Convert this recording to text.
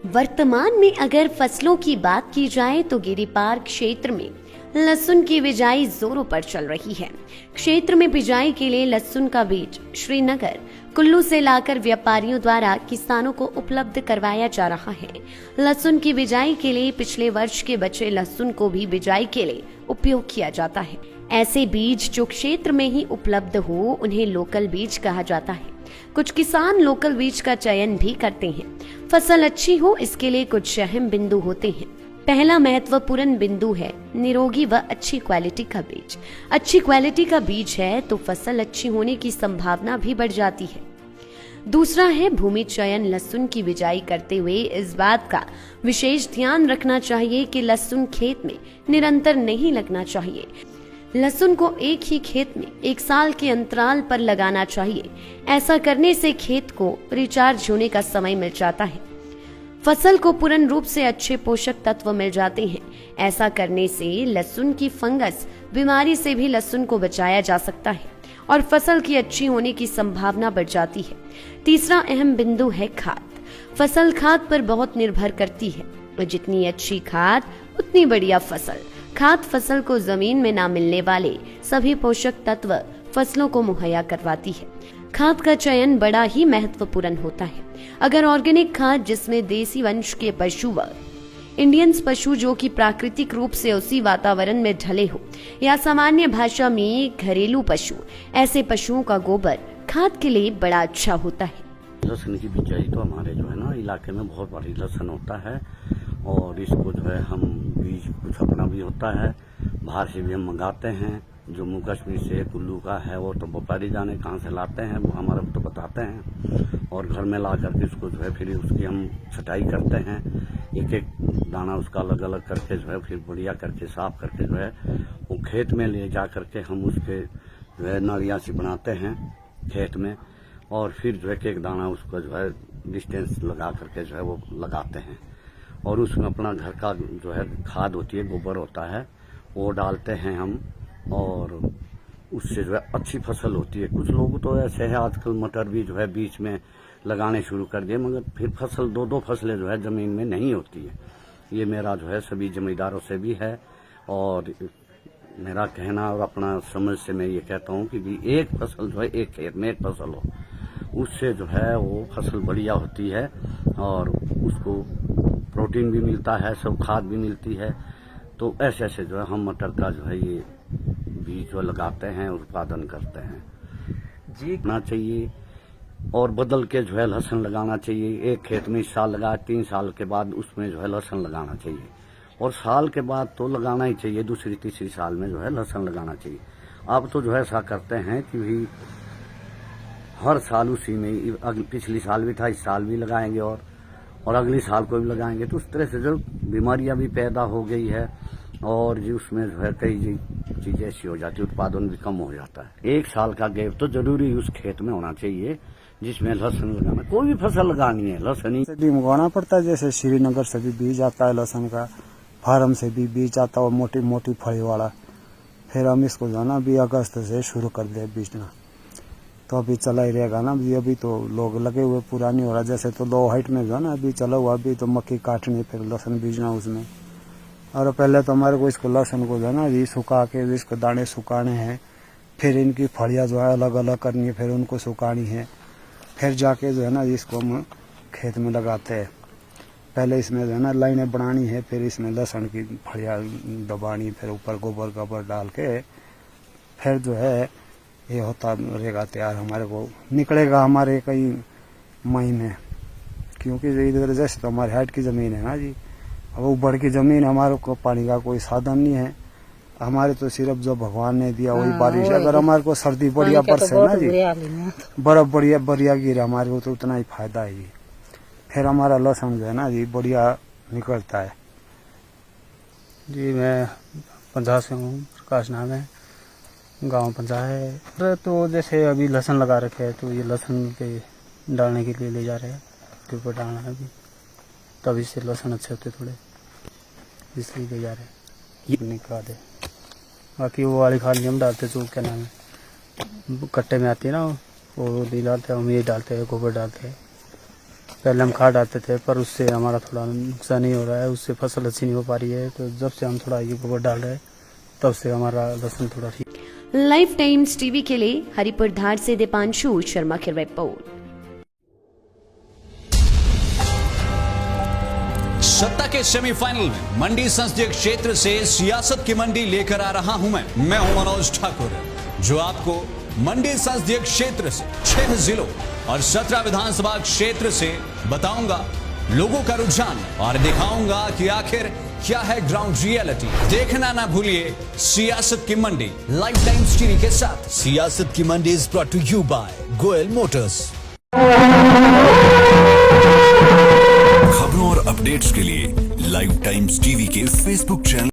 वर्तमान में अगर फसलों की बात की जाए तो गिरिपार क्षेत्र में लहसुन की बिजाई जोरों पर चल रही है। क्षेत्र में बिजाई के लिए लहसुन का बीज श्रीनगर, कुल्लू से लाकर व्यापारियों द्वारा किसानों को उपलब्ध करवाया जा रहा है। लहसुन की बिजाई के लिए पिछले वर्ष के बचे लहसुन को भी बिजाई के लिए उपयोग किया जाता है। ऐसे बीज जो क्षेत्र में ही उपलब्ध हो उन्हें लोकल बीज कहा जाता है। कुछ किसान लोकल बीज का चयन भी करते हैं। फसल अच्छी हो इसके लिए कुछ अहम बिंदु होते हैं। पहला महत्वपूर्ण बिंदु है निरोगी व अच्छी क्वालिटी का बीज। अच्छी क्वालिटी का बीज है तो फसल अच्छी होने की संभावना भी बढ़ जाती है। दूसरा है भूमि चयन। लहसुन की बिजाई करते हुए इस बात का विशेष ध्यान रखना चाहिए कि लहसुन खेत में निरंतर नहीं लगना चाहिए। लहसुन को एक ही खेत में 1 साल के अंतराल पर लगाना चाहिए। ऐसा करने से खेत को रिचार्ज होने का समय मिल जाता है। फसल को पूर्ण रूप से अच्छे पोषक तत्व मिल जाते हैं। ऐसा करने से लहसुन की फंगस बीमारी से भी लहसुन को बचाया जा सकता है और फसल की अच्छी होने की संभावना बढ़ जाती है। तीसरा अहम बिंदु है खाद। फसल खाद पर बहुत निर्भर करती है और जितनी अच्छी खाद उतनी बढ़िया फसल। खाद फसल को जमीन में ना मिलने वाले सभी पोषक तत्व फसलों को मुहैया करवाती है। खाद का चयन बड़ा ही महत्वपूर्ण होता है। अगर ऑर्गेनिक खाद जिसमें देसी वंश के पशु व इंडियंस पशु जो कि प्राकृतिक रूप से उसी वातावरण में ढले हो या सामान्य भाषा में घरेलू पशु, ऐसे पशुओं का गोबर खाद के लिए बड़ा अच्छा होता है। लहसुन की बिजाई तो हमारे जो है ना इलाके में बहुत बड़ी लहसुन होता है और इसको जो है हम बीज कुछ अपना भी होता है, बाहर से भी हम मंगाते हैं। जम्मू कश्मीर से कुल्लू का है वो तो व्यापारी जाने कहाँ से लाते हैं, वो हमारे को तो बताते हैं और घर में ला करके उसको जो है फिर उसकी हम छटाई करते हैं। एक एक दाना उसका अलग अलग करके जो है फिर बढ़िया करके साफ करके जो है वो खेत में ले जा करके हम उसके जो है नालियाँ सी बनाते हैं खेत में और फिर जो है एक दाना उसको जो है डिस्टेंस लगा करके जो है वो लगाते हैं और उसमें अपना घर का जो है खाद होती है, गोबर होता है, वो डालते हैं हम और उससे जो है अच्छी फसल होती है। कुछ लोग तो ऐसे है आजकल मटर भी जो है बीच में लगाने शुरू कर दिए मगर फिर फसल 2-2 फसलें जो है ज़मीन में नहीं होती है। ये मेरा जो है सभी जमींदारों से भी है और मेरा कहना और अपना समझ से मैं ये कहता हूँ कि एक फसल जो है एक खेत में एक फसल हो, उससे जो है वो फसल बढ़िया होती है और उसको प्रोटीन भी मिलता है, सब खाद भी मिलती है। तो ऐसे ऐसे जो है हम मटर का जो है ये बीज जो लगाते हैं उत्पादन करते हैं जी ना चाहिए और बदल के जो है लहसुन लगाना चाहिए। एक खेत में इस साल लगा 3 साल के बाद उसमें जो है लहसुन लगाना चाहिए और साल के बाद तो लगाना ही चाहिए, दूसरी तीसरी साल में जो है लहसुन लगाना चाहिए। अब तो जो है ऐसा करते हैं कि भी हर साल उसी में पिछली साल भी था, इस साल भी लगाएंगे और अगली साल को भी लगाएंगे। तो उस तरह से जो बीमारियां भी पैदा हो गई है और जी उसमें जो है कई चीजें ऐसी हो जाती है, उत्पादन भी कम हो जाता है। 1 साल का गैप तो जरूरी उस खेत में होना चाहिए जिसमें लहसुन लगाना, कोई भी फसल लगानी है लहसुन ही भी मंगवाना पड़ता है। जैसे श्रीनगर से भी बीज आता है लहसुन का, फार्म से भी बीज आता है मोटी मोटी फली वाला। फिर हम इसको जो है ना अभी अगस्त से शुरू कर दिया बीजना, तो अभी चला ही रहेगा ना। अभी तो लोग लगे हुए पूरा नहीं हो रहा। जैसे तो 2 हाइट में जो है ना अभी चला हुआ, अभी तो मक्की काटनी फिर लहसुन बीजना उसमें। और पहले तो हमारे को इसको लहसुन को जो है ना ये सुखा के इसको दाने सुखाने हैं, फिर इनकी फलियाँ जो है अलग अलग करनी है, फिर उनको सुखानी है, फिर जाके जो है ना इसको हम खेत में लगाते हैं। पहले इसमें जो है ना लाइनें बनानी है, फिर इसमें लहसुन की फलियाँ दबानी, फिर ऊपर गोबर डाल के फिर जो है ये होता रहेगा तैयार। हमारे को निकलेगा हमारे कई महीने, क्योंकि इधर जैसे तो हमारे हाइट की ज़मीन है ना जी, अब ऊपर की ज़मीन हमारे को पानी का कोई साधन नहीं है। हमारे तो सिर्फ जो भगवान ने दिया वही बारिश। अगर हमारे को सर्दी बढ़िया बरसे ना जी, बर्फ बढ़िया गिरे हमारे को तो उतना ही फायदा है जी। फिर हमारा लहसुन जो है ना जी बढ़िया निकलता है जी। मैं पंजाब से हूँ, प्रकाश नाम है, गांव पंजाब है। तो जैसे अभी लहसुन लगा रखे है तो ये लहसुन पे डालने के लिए ले जा रहे हैं, के ऊपर डालना है अभी, तब इससे लहसुन अच्छे होते थोड़े, इसलिए ले जा रहे हैं। ये खाद है, बाकी वो वाली खाद हम डालते जो क्या नाम है कट्टे में आती है ना, वो नहीं डालते, हम ये डालते हैं, गोबर डालते हैं। पहले हम खाद डालते थे पर उससे हमारा थोड़ा नुकसान ही हो रहा है, उससे फसल अच्छी नहीं हो पा रही है। तो जब से हम थोड़ा ये गोबर डाल रहे हैं तब से हमारा लहसुन थोड़ा ठीक। लाइफ टाइम्स टीवी के लिए हरिपुर धार से दीपांशु शर्मा की रिपोर्ट। सत्ता के सेमीफाइनल में मंडी संसदीय क्षेत्र से सियासत की मंडी लेकर आ रहा हूं मैं हूं मनोज ठाकुर, जो आपको मंडी संसदीय क्षेत्र से 6 जिलों और 17 विधानसभा क्षेत्र से बताऊंगा लोगों का रुझान और दिखाऊंगा कि आखिर क्या है ग्राउंड रियलिटी। देखना ना भूलिए सियासत की मंडी लाइफ टाइम्स टीवी के साथ। सियासत की मंडी is brought to you by Goyal Motors. खबरों और अपडेट्स के लिए लाइव टाइम्स टीवी के फेसबुक चैनल